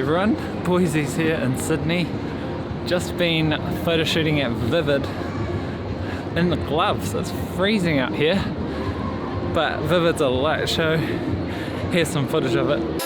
everyone, Boise's here in Sydney. Just been photo shooting at Vivid in the gloves. It's freezing out here, but Vivid's a light show. Here's some footage of it.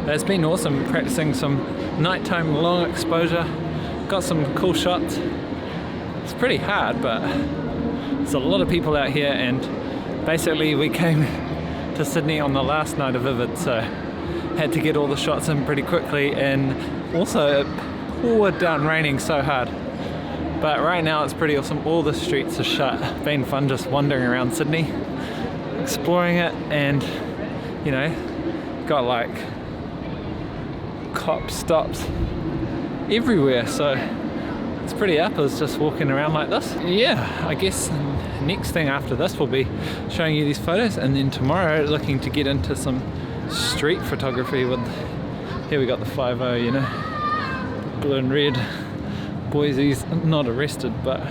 It's been awesome practicing some nighttime long exposure. Got some cool shots. It's pretty hard, but there's a lot of people out here, and basically we came to Sydney on the last night of Vivid, so had to get all the shots in pretty quickly, and also it poured down raining so hard. But right now it's pretty awesome. All the streets are shut. Been fun just wandering around Sydney, exploring it, and you know, got like cop stops everywhere, so it's pretty uppers just walking around like this. Yeah, I guess next thing after this will be showing you these photos, and then tomorrow looking to get into some street photography with, here we got the 5-0, you know, blue and red. Boise's not arrested, but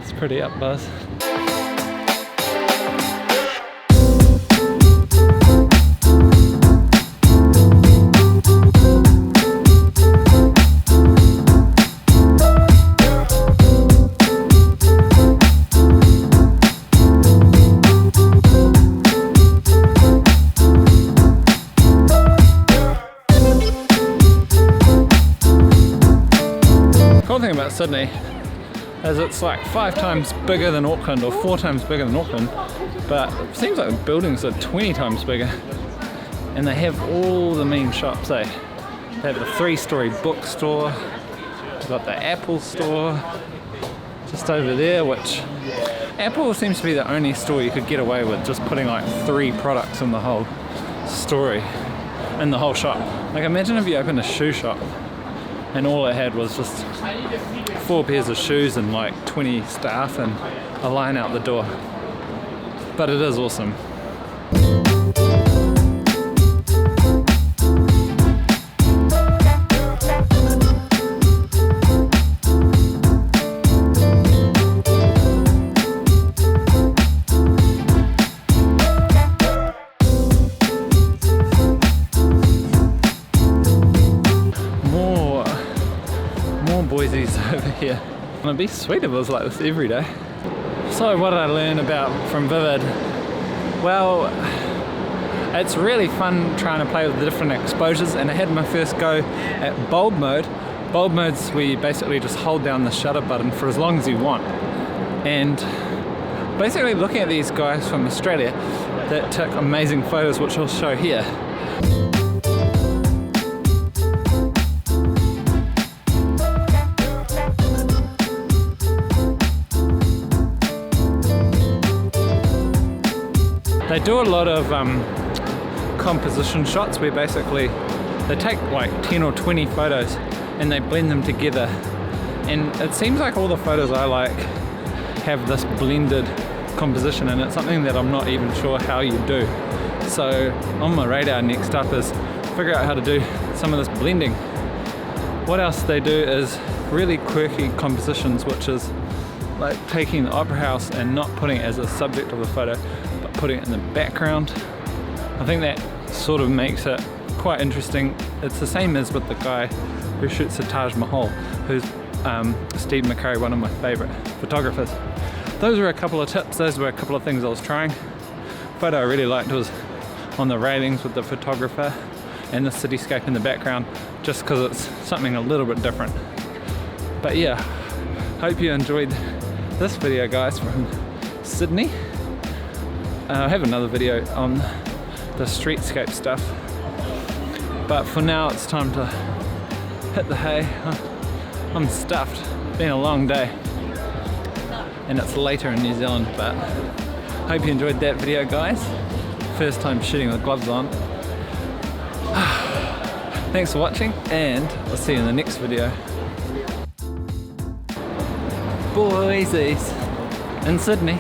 it's pretty up buzz. Cool thing about Sydney is it's like 5 times bigger than Auckland, or 4 times bigger than Auckland, but it seems like the buildings are 20 times bigger, and they have all the main shops. They have the 3-story bookstore, they've got the Apple store just over there, which Apple seems to be the only store you could get away with just putting like 3 products in the whole story, in the whole shop. Like imagine if you opened a shoe shop and all it had was just 4 pairs of shoes and like 20 staff and a line out the door. But it is awesome. Boise's over here. It'd be sweet if it was like this every day. So what did I learn from Vivid? Well, it's really fun trying to play with the different exposures, and I had my first go at bulb mode. Bulb mode's where you basically just hold down the shutter button for as long as you want. And basically looking at these guys from Australia that took amazing photos, which I'll show here. They do a lot of composition shots where basically they take like 10 or 20 photos and they blend them together, and it seems like all the photos I like have this blended composition, and it's something that I'm not even sure how you do. So on my radar next up is figure out how to do some of this blending. What else they do is really quirky compositions, which is like taking the opera house and not putting it as a subject of the photo, but putting it in the background. I think that sort of makes it quite interesting. It's the same as with the guy who shoots the Taj Mahal, who's Steve McCurry, one of my favorite photographers. Those were a couple of tips, those were a couple of things I was trying. Photo I really liked was on the railings with the photographer and the cityscape in the background, just because it's something a little bit different. But yeah, hope you enjoyed this video, guys, from Sydney. I have another video on the streetscape stuff But for now it's time to hit the hay. I'm stuffed, been a long day. And it's later in New Zealand, but hope you enjoyed that video, guys. First time shooting with gloves on. Thanks for watching, and I'll see you in the next video. Boysies in Sydney.